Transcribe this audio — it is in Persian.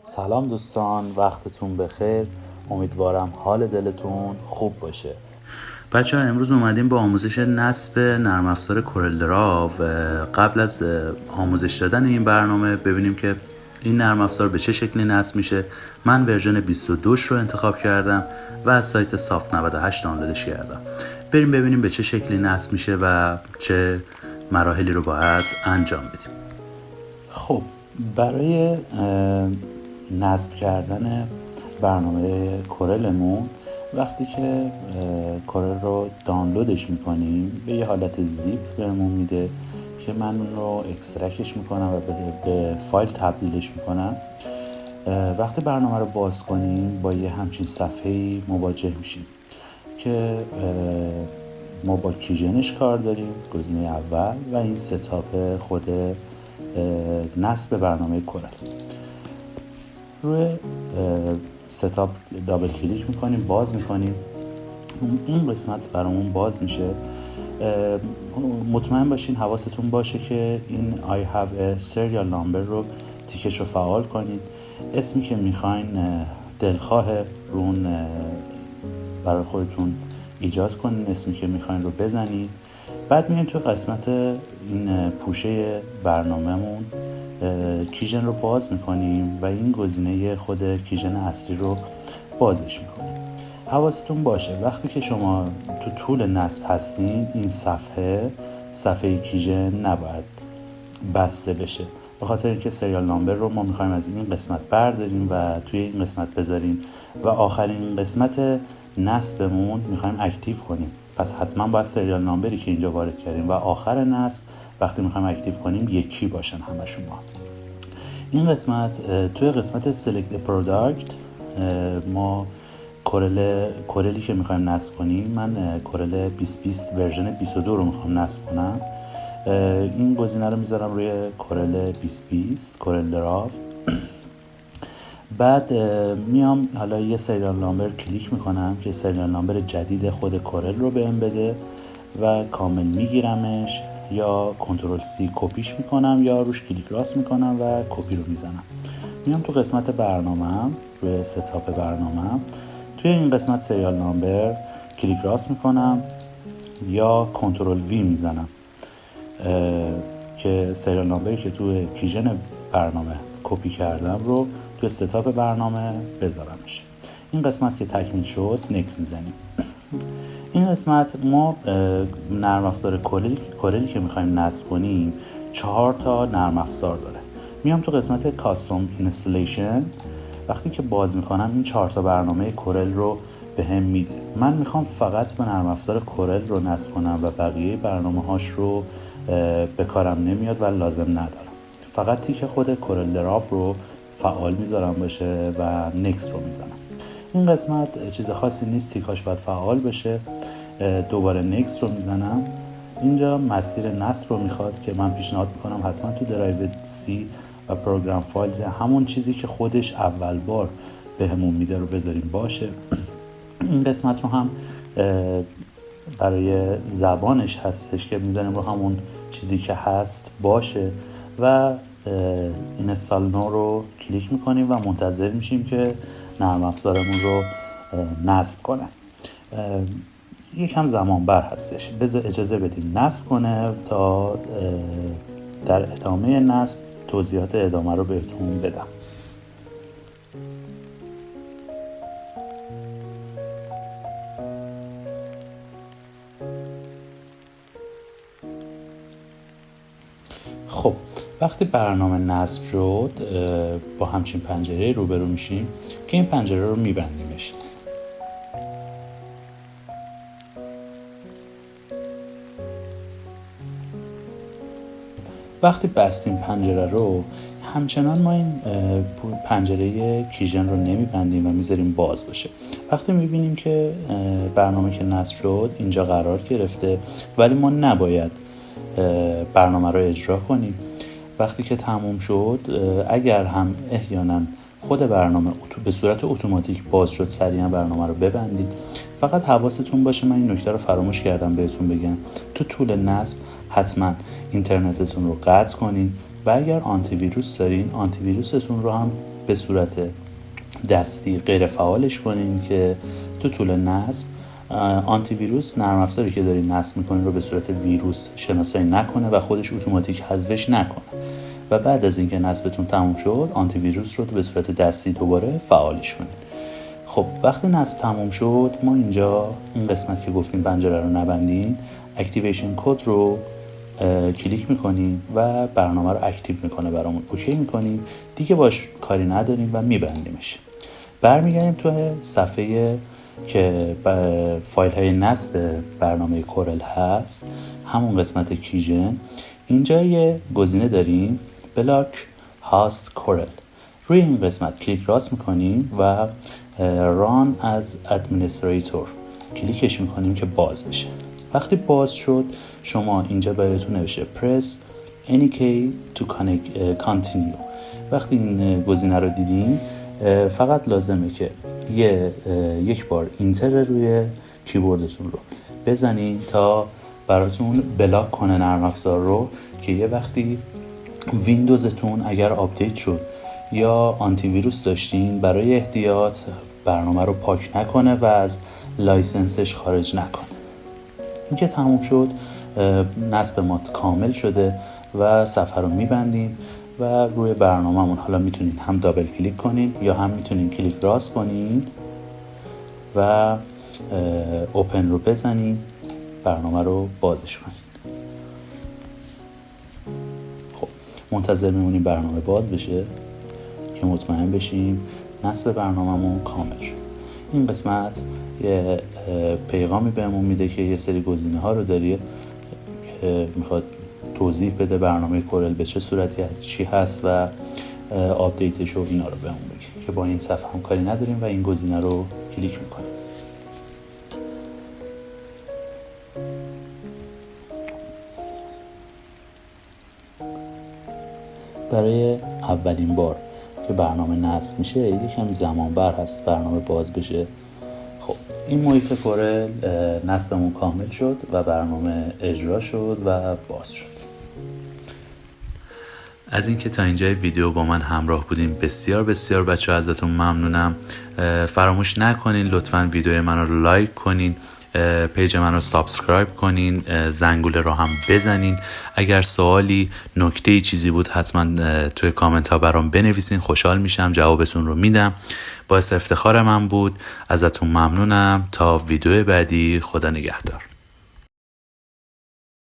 سلام دوستان، وقتتون بخیر. امیدوارم حال دلتون خوب باشه. بچه ها امروز اومدیم با آموزش نصب نرم افزار کورل دراو. قبل از آموزش دادن این برنامه ببینیم که این نرم افزار به چه شکلی نصب میشه. من ورژن 22 رو انتخاب کردم و از سایت سافت 98 دانلودش کردم. بریم ببینیم به چه شکلی نصب میشه و چه مراحلی رو باید انجام بدیم. خب برای نصب کردن برنامه کورلمون وقتی که کورل رو دانلودش میکنیم به یه حالت زیپ بهمون میده که من اون رو اکسترکتش میکنم و به فایل تبدیلش میکنم. وقتی برنامه رو باز کنیم با یه همچین صفحه‌ای مواجه میشیم که ما با کیژنش کار داریم، گزینه اول، و این ستاپ خود نصب برنامه کورل. روی ستاپ دابل کلیک میکنیم، باز میکنیم، این قسمت برامون باز میشه. مطمئن باشین، حواستون باشه که این I have a serial number رو تیکش رو فعال کنید. اسمی که میخواین دلخواه رون برای خودتون ایجاد کنین، اسمی که میخواین رو بزنید. بعد میایم تو قسمت این پوشه برنامه‌مون کیژن رو باز میکنیم و این گزینه خود کیژن اصلی رو بازش میکنیم. حواستون باشه وقتی که شما تو طول نصب هستین این صفحه کیژن نباید بسته بشه، به خاطر اینکه سریال نامبر رو ما میخوایم از این قسمت برداریم و توی این قسمت بذاریم و آخرین قسمت نصبمون میخوایم اکتیو کنیم. پس حتما باید سریال نامبری که اینجا وارد کردیم و آخر نصب وقتی میخوایم اکتیو کنیم یکی باشن همشون با هم. این قسمت توی قسمت سلکت پروداکت ما کورلی که میخوایم نصب کنیم، من کورل 2020 ورژن 22 رو میخوام نصب کنم. این گزینه رو میذارم روی کورل 2020 کورل دراو. بعد میام حالا یه سریال نامبر کلیک میکنم که سریال نامبر جدید خود کورل رو بهم بده و کامل میگیرمش، یا کنترل سی کپیش میکنم یا روش کلیک راست میکنم و کپی رو میزنم. میام تو قسمت برنامه‌ام، روی ستاپ برنامه‌ام، توی این قسمت سریال نامبر کلیک راست میکنم یا کنترل وی میزنم که سریال نامبری که توی کیژن برنامه کپی کردم رو توی ستاپ برنامه بذارمش. این قسمت که تکمیل شد نکس میزنیم. این قسمت ما نرم افزار کورلی که میخوایم نصب کنیم 4 تا نرم افزار داره. میام تو قسمت کاستوم اینستالیشن، وقتی که باز میکنم این 4 تا برنامه کورل رو به هم میده. من میخوام فقط به نرم افزار کورل رو نصب کنم و بقیه برنامه هاش رو به کارم نمیاد و لازم ندارم. فقط تیک خود کورل دراو رو فعال میذارم باشه و نکس رو میزنم. این قسمت چیز خاصی نیست، تیکاش باید فعال بشه. دوباره نکس رو میزنم. اینجا مسیر نصب رو میخواد که من پیشنهاد میکنم حتما تو درایو سی و پروگرام فایلز همون چیزی که خودش اول بار بهمون میده رو بذاریم باشه. این قسمت رو هم برای زبانش هستش که میذاریم رو همون چیزی که هست باشه و اینستال نو رو کلیک میکنیم و منتظر میشیم که نرم افزارمون رو نصب کنه. یکم زمان بر هستش، بذار اجازه بدیم نصب کنه تا در ادامه نصب توضیحات ادامه رو بهتون بدم. خب وقتی برنامه نصب شد با همچین پنجره روبرو میشیم که این پنجره رو میبندیمش. وقتی بستیم پنجره رو، همچنان ما این پنجره کیژن رو نمیبندیم و میذاریم باز باشه. وقتی میبینیم که برنامه که نصب شد اینجا قرار گرفته ولی ما نباید برنامه رو اجرا کنیم. وقتی که تموم شد، اگر هم احیانا خود برنامه به صورت اتوماتیک باز شد، سریعا برنامه رو ببندید. فقط حواستون باشه، من این نکته رو فراموش کردم بهتون بگم، تو طول نصب حتما اینترنتتون رو قطع کنین و اگر آنتی ویروس دارین، آنتی ویروستون رو هم به صورت دستی غیر فعالش کنین که تو طول نصب آنتی ویروس نرم افزاری که دارین نصب میکنین رو به صورت ویروس شناسایی نکنه و خودش اتوماتیک حذفش نکنه و بعد از اینکه نصبتون تموم شد آنتی ویروس رو به صورت دستی دوباره فعالش کنین. خب وقتی نصب تموم شد ما اینجا این قسمت که گفتیم پنجره رو نبندین، اکتیویشن کد رو کلیک میکنیم و برنامه رو اکتیو میکنه برامون، اوکی میکنیم دیگه، باش کاری نداریم و میبندیمش. برمیگردیم تو صفحه که فایل های نصب برنامه کورل هست، همون قسمت کیژن. اینجا یه گزینه داریم بلاک هاست کورل، روی این قسمت کلیک راست میکنیم و ران از ادمنستریتور کلیکش میکنیم که باز بشه. وقتی باز شد شما اینجا براتون نوشته press any key to continue. وقتی این گزینه رو دیدین فقط لازمه که یک بار اینتر روی کیبوردتون رو بزنین تا براتون بلاک کنه نرم افزار رو، که یه وقتی ویندوزتون اگر آپدیت شد یا آنتی ویروس داشتین برای احتیاط برنامه رو پاک نکنه و از لایسنسش خارج نکنه. این که تموم شد نصب ما کامل شده و صفحه رو میبندیم و روی برنامه‌مون حالا میتونین هم دابل کلیک کنین یا هم میتونین کلیک راست کنین و اوپن رو بزنین، برنامه رو بازش کنین. خب منتظر میمونیم برنامه باز بشه که مطمئن بشیم نصب برنامه‌مون کامل شد. این قسمت یه پیغامی بهمون میده که یه سری گزینه ها رو داره که میخواد توضیح بده برنامه کورل به چه صورتی هست، چی هست و آپدیتش و اینا رو بهمون بگه، که با این صفحه هم کاری نداریم و این گزینه رو کلیک میکنیم. برای اولین بار که برنامه نصب میشه یکم زمان بر هست برنامه باز بشه. خب این محیط کورل نصبمون کامل شد و برنامه اجرا شد و باز شد. از اینکه تا اینجای ویدیو با من همراه بودین بسیار بسیار بچه ازتون ممنونم. فراموش نکنین لطفاً ویدیو من رو لایک کنین، پیج من رو سابسکرایب کنین، زنگوله رو هم بزنین. اگر سوالی نکته‌ای چیزی بود حتما توی کامنت ها برام بنویسین، خوشحال میشم جوابتون رو میدم. باعث افتخار من بود، ازتون ممنونم. تا ویدیو بعدی، خدا نگهدار.